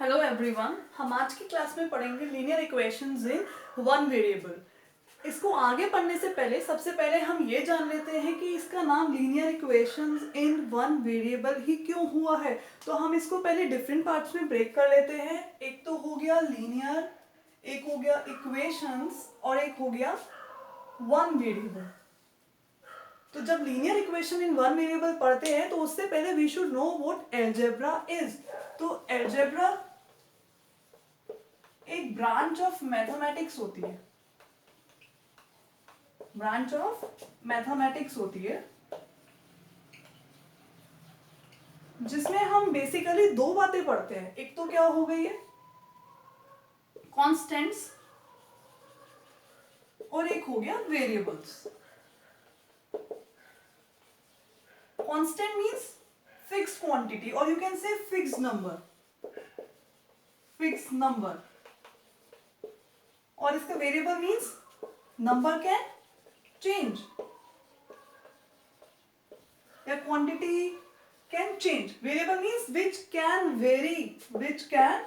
Hello everyone, हम आज की क्लास में पढ़ेंगे linear equations in one variable. इसको आगे पढ़ने से पहले सबसे पहले हम ये जान लेते हैं कि इसका नाम linear equations in one variable ही क्यों हुआ है। तो हम इसको पहले डिफरेंट पार्ट्स में ब्रेक कर लेते हैं। एक तो हो गया लीनियर, एक हो गया इक्वेशंस और एक हो गया वन वेरिएबल। तो जब linear equation in one variable पढ़ते हैं तो उससे पहले we should know what algebra is. तो अलजेब्रा एक ब्रांच ऑफ मैथमेटिक्स होती है, ब्रांच ऑफ मैथमेटिक्स होती है जिसमें हम बेसिकली दो बातें पढ़ते हैं। एक तो क्या हो गई है कांस्टेंट्स और एक हो गया variables. Constant means fixed quantity और you can say fixed number, fixed number. और इसका variable means number can change या quantity can change. Variable means which can vary, which can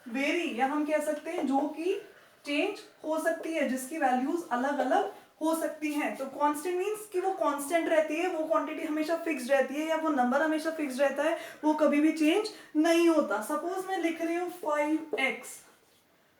vary, या हम कह सकते हैं जो कि चेंज हो सकती है, जिसकी वैल्यूज अलग अलग हो सकती हैं। तो कांस्टेंट मींस कि वो कांस्टेंट रहती है, वो क्वांटिटी हमेशा फिक्स्ड रहती है, या वो नंबर हमेशा फिक्स्ड रहता है, वो कभी भी चेंज नहीं होता। सपोज मैं लिख रही हूँ 5x,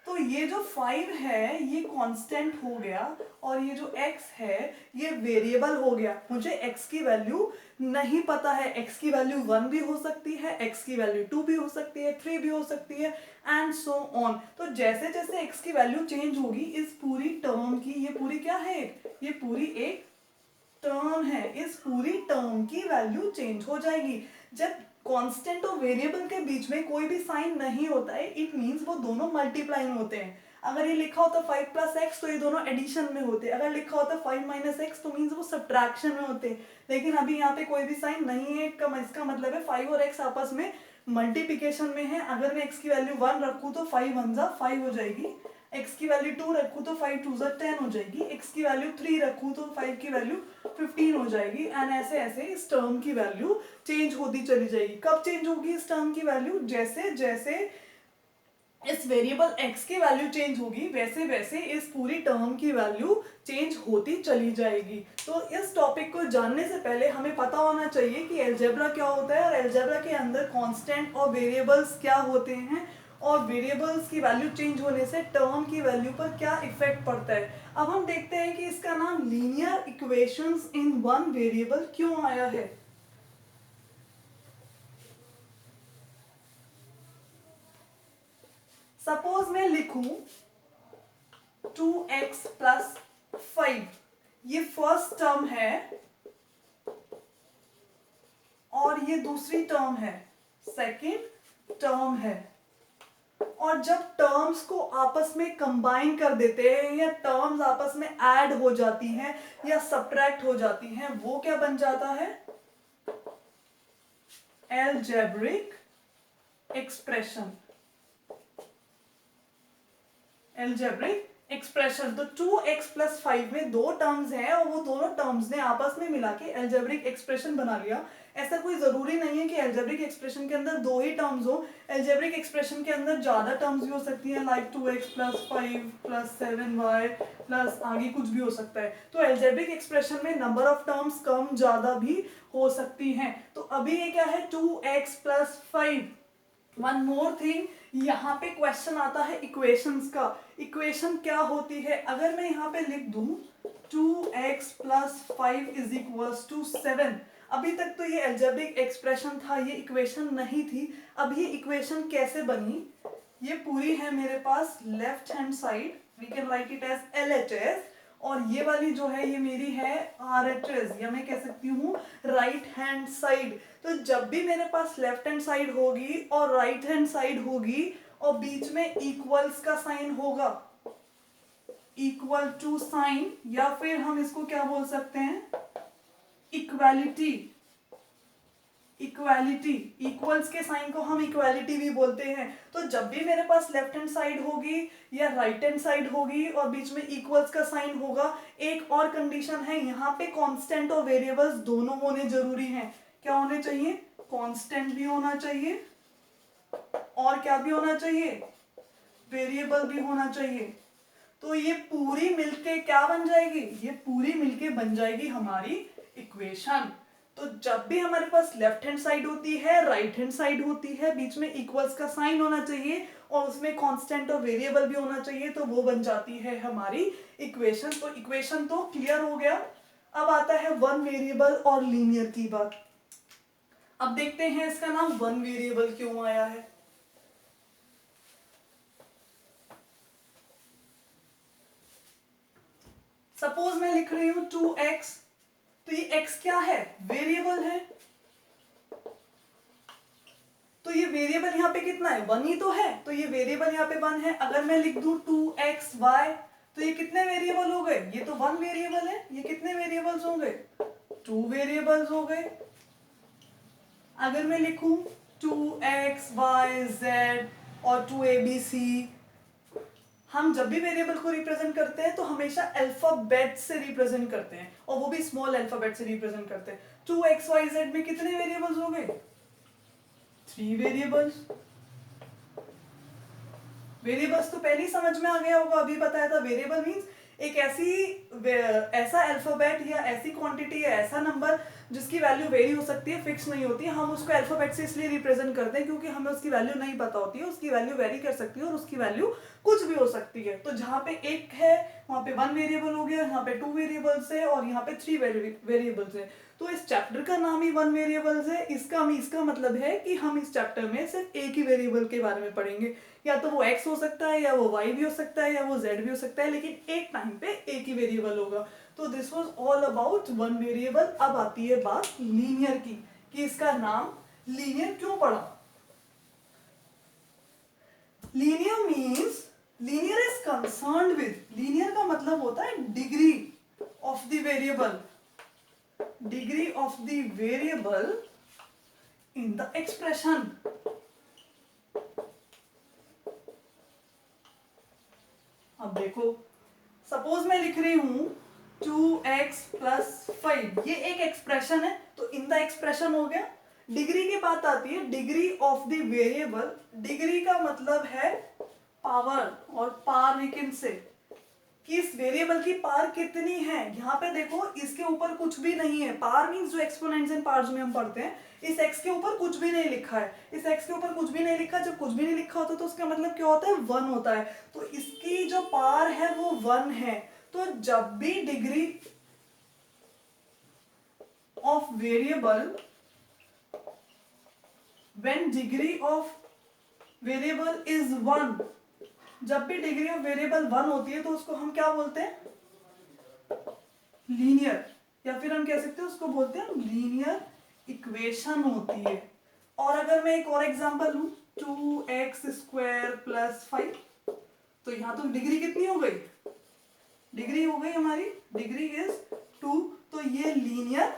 तो ये जो 5 है ये कांस्टेंट हो गया और ये जो x है ये वेरिएबल हो गया। मुझे x की वैल्यू नहीं पता है, x की वैल्यू 1 भी हो सकती है, x की वैल्यू 2 भी हो सकती है, 3 भी हो सकती है एंड सो ऑन। तो जैसे जैसे x की वैल्यू चेंज होगी इस पूरी टर्म की, ये पूरी क्या है, ये पूरी एक टर्म है, इस पूरी टर्म की वैल्यू चेंज हो जाएगी। जब कांस्टेंट और वेरिएबल के बीच में कोई भी साइन नहीं होता है, इट मींस वो दोनों मल्टीप्लाइंग होते हैं। अगर ये लिखा होता 5 प्लस एक्स तो ये दोनों एडिशन में होते, अगर लिखा होता 5 माइनस एक्स तो मींस वो सब्ट्रैक्शन में होते। लेकिन अभी यहाँ पे कोई भी साइन नहीं है, इसका मतलब है 5 और x आपस में मल्टीप्लिकेशन में है। अगर मैं x की वैल्यू 1 रखूँ तो 5 1 जा 5 हो जाएगी, x की वैल्यू 2 रखूँ तो 5 2 जा 10 हो जाएगी, x की वैल्यू 3 रखूँ तो 5 की वैल्यू 15 हो जाएगी एंड ऐसे ऐसे इस टर्म की वैल्यू चेंज होती चली जाएगी। कब चेंज होगी इस टर्म की वैल्यू, जैसे जैसे इस वेरिएबल x की वैल्यू चेंज होगी वैसे वैसे इस पूरी टर्म की वैल्यू चेंज होती चली जाएगी। तो इस टॉपिक को जानने से पहले हमें पता होना चाहिए कि अलजेब्रा क्या होता है और अलजेब्रा के अंदर कांस्टेंट और वेरिएबल्स क्या होते हैं और वेरिएबल्स की वैल्यू चेंज होने से टर्म की वैल्यू पर क्या इफेक्ट पड़ता है। अब हम देखते हैं कि इसका नाम linear equations in one variable क्यों आया है। सपोज मैं लिखूं 2x प्लस 5, ये फर्स्ट टर्म है और ये दूसरी टर्म है, सेकेंड टर्म है। और जब टर्म्स को आपस में कंबाइन कर देते हैं या टर्म्स आपस में ऐड हो जाती हैं या सब्ट्रैक्ट हो जाती हैं, वो क्या बन जाता है, अलजेब्रिक एक्सप्रेशन, अलजेब्रिक एक्सप्रेशन। तो 2x प्लस 5 में दो टर्म्स हैं और वो दोनों टर्म्स ने आपस में मिला के अलजेब्रिक एक्सप्रेशन बना लिया। ऐसा कोई जरूरी नहीं है कि अलजेब्रिक एक्सप्रेशन के अंदर दो ही टर्म्स हो, अलजेब्रिक एक्सप्रेशन के अंदर ज्यादा टर्म्स भी हो सकती हैं, like 2x plus 5 plus 7y plus आगे कुछ भी हो सकता है। तो अलजेब्रिक एक्सप्रेशन में नंबर ऑफ टर्म्स कम ज्यादा भी हो सकती हैं। तो अभी ये क्या है 2x plus 5। One more thing, यहाँ पे क्वेश्चन आता है इक्वेशंस का। इक्वेशन क्या होती है, अगर मैं यहाँ पे लिख दूं 2x plus 5 is equals to 7, अभी तक तो ये अलजेब्रिक एक्सप्रेशन था, ये इक्वेशन नहीं थी। अब ये इक्वेशन कैसे बनी, ये पूरी है मेरे पास left hand side, we can write it as LHS, और ये वाली जो है ये मेरी है RHS, या मैं कह सकती हूँ राइट हैंड साइड। तो जब भी मेरे पास लेफ्ट हैंड साइड होगी और राइट हैंड साइड होगी और बीच में इक्वल्स का साइन होगा, इक्वल टू साइन, या फिर हम इसको क्या बोल सकते हैं, इक्वालिटी, इक्वालिटी, इक्वल्स के साइन को हम इक्वालिटी भी बोलते हैं। तो जब भी मेरे पास लेफ्ट हैंड साइड होगी या राइट हैंड साइड होगी और बीच में इक्वल्स का साइन होगा, एक और कंडीशन है, यहाँ पे कांस्टेंट और वेरिएबल्स दोनों होने जरूरी हैं। क्या होने चाहिए, कांस्टेंट भी होना चाहिए और क्या भी होना चाहिए, वेरिएबल भी होना चाहिए। तो ये पूरी मिलके क्या बन जाएगी, ये पूरी मिलके बन जाएगी हमारी इक्वेशन। तो जब भी हमारे पास लेफ्ट हैंड साइड होती है, राइट हैंड साइड होती है, बीच में इक्वल्स का साइन होना चाहिए और उसमें कांस्टेंट और वेरिएबल भी होना चाहिए, तो वो बन जाती है हमारी इक्वेशन। तो इक्वेशन तो क्लियर हो गया। अब आता है वन वेरिएबल और लीनियर की बात। अब देखते हैं इसका नाम वन वेरिएबल क्यों आया है। सपोज मैं लिख रही हूं 2x, तो ये x क्या है, वेरिएबल है। तो ये वेरिएबल यहाँ पे कितना है, 1 ही तो है, तो ये वेरिएबल यहाँ पे 1 है। अगर मैं लिख दूं 2xy, तो ये कितने वेरिएबल हो गए, ये तो 1 वेरिएबल है, ये कितने वेरिएबल्स हो गए, 2 वेरिएबल्स हो गए। अगर मैं लिखूं 2xyz और 2abc, हम जब भी वेरिएबल को रिप्रेजेंट करते हैं तो हमेशा अल्फाबेट से रिप्रेजेंट करते हैं, और वो भी स्मॉल अल्फाबेट से रिप्रेजेंट करते हैं। 2xyz में कितने वेरिएबल्स हो गए, 3 वेरिएबल्स। वेरिएबल्स तो पहले ही समझ में आ गया होगा, अभी बताया था। वेरिएबल मींस एक ऐसा अल्फाबेट या ऐसी क्वांटिटी या ऐसा नंबर जिसकी वैल्यू वेरी हो सकती है, फिक्स नहीं होती है। हम उसको अल्फाबेट से इसलिए रिप्रेजेंट करते हैं क्योंकि हमें उसकी वैल्यू नहीं पता होती है, उसकी वैल्यू वेरी कर सकती है और उसकी वैल्यू कुछ भी हो सकती है। तो जहां पे एक है वहां पे 1 वेरिएबल हो गया, यहाँ पे 2 वेरिएबल्स है और यहाँ पे 3 वेरिएबल्स है। तो इस चैप्टर का नाम ही 1 वेरिएबल्स है। इसका मतलब है कि हम इस चैप्टर में सिर्फ एक ही वेरिएबल के बारे में पढ़ेंगे। या तो वो x हो सकता है, या वो y भी हो सकता है, या वो z भी हो सकता है, लेकिन एक टाइम पे एक ही वेरिएबल होगा। तो this was all about one variable. अब आती है बात लीनियर की, कि इसका नाम लीनियर क्यों पड़ा। Linear means linear is concerned with, linear का मतलब होता है degree of the variable, degree of the variable in the expression. अब देखो, सपोज मैं लिख रही हूं 2x + 5, ये एक एक्सप्रेशन है, तो इन द एक्सप्रेशन हो गया। डिग्री की बात आती है, degree of the variable. Degree का मतलब है पावर, और पावर लेकिन से कि इस वेरिएबल की पावर कितनी है। यहाँ पे देखो, इसके ऊपर कुछ भी नहीं है। पावर मींस जो एक्सपोनेंट्स एंड पावर्स में हम पढ़ते हैं, इस x के ऊपर कुछ भी नहीं लिखा है। इस x के ऊपर कुछ भी नहीं लिखा, जब कुछ भी नहीं लिखा होता तो उसका मतलब क्या होता है, 1 होता है। तो इसकी जो पावर है वो 1 है। तो जब भी degree of variable, when degree of variable is 1, जब भी डिग्री ऑफ वेरिएबल 1 होती है तो उसको हम क्या बोलते हैं, लीनियर, या फिर हम कह सकते हैं उसको बोलते हैं लीनियर इक्वेशन होती है। और अगर मैं एक और एग्जांपल लूं 2x² + 5, तो यहां तो डिग्री कितनी हो गई, डिग्री हो गई हमारी, डिग्री इज 2। तो ये लीनियर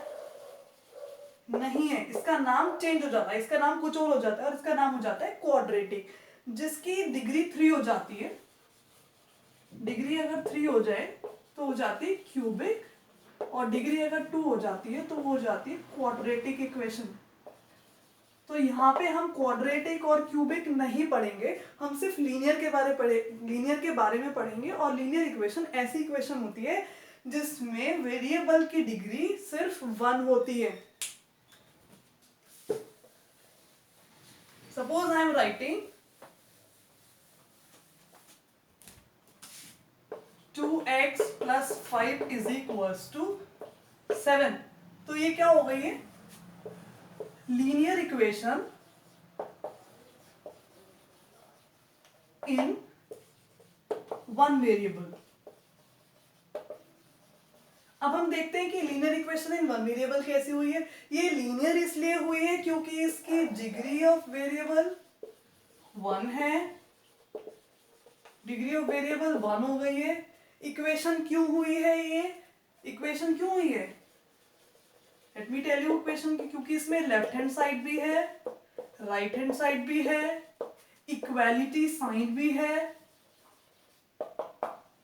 नहीं है, इसका नाम चेंज हो जाता है, इसका नाम कुछ और हो जाता है और इसका नाम हो जाता है क्वाड्रेटिक। जिसकी डिग्री 3 हो जाती है, डिग्री अगर 3 हो जाए तो हो जाती है क्यूबिक, और डिग्री अगर 2 हो जाती है तो वो हो जाती है क्वाड्रेटिक इक्वेशन। तो यहाँ पे हम क्वाड्रेटिक और क्यूबिक नहीं पढ़ेंगे, हम सिर्फ लीनियर के बारे में पढ़ेंगे। और लीनियर इक्वेशन ऐसी इक्वेशन होती है जिसमें वेरिएबल की डिग्री सिर्फ 1 होती है। Suppose I am writing 2x + 5 = 7, तो ये क्या हो गई है, लीनियर इक्वेशन इन 1 वेरिएबल। अब हम देखते हैं कि लीनियर इक्वेशन इन 1 वेरिएबल कैसी हुई है। ये लीनियर इसलिए हुई है क्योंकि इसकी डिग्री ऑफ वेरिएबल 1 है, डिग्री ऑफ वेरिएबल 1 हो गई है। इक्वेशन क्यों हुई है, ये इक्वेशन क्यों हुई है, let me tell you equation की, क्योंकि इसमें लेफ्ट हैंड साइड भी है, राइट हैंड साइड भी है, इक्वालिटी साइन भी है,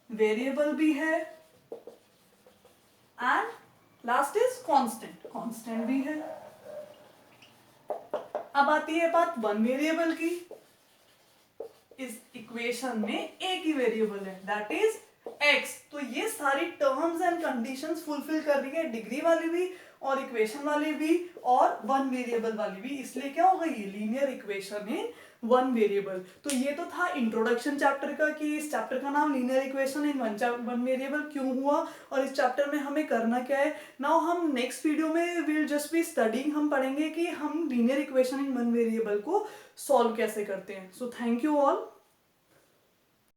वेरिएबल भी है, and last is constant, constant भी है। अब आती है बात 1 वेरिएबल की। इस इक्वेशन में एक ही वेरिएबल है, दैट इज x। तो ये सारी टर्म्स एंड कंडीशंस फुलफिल कर रही है, डिग्री वाली भी और इक्वेशन वाली भी और वन वेरिएबल वाली भी, इसलिए क्या होगा ये linear equation in one variable. तो ये तो था इंट्रोडक्शन चैप्टर का कि इस चैप्टर का नाम linear equation in one variable क्यों हुआ और इस चैप्टर में हमें करना क्या है। नाउ हम नेक्स्ट वीडियो में विल जस्ट बी स्टडिंग, हम पढ़ेंगे कि हम linear equation in one variable को सॉल्व कैसे करते हैं। So thank you all.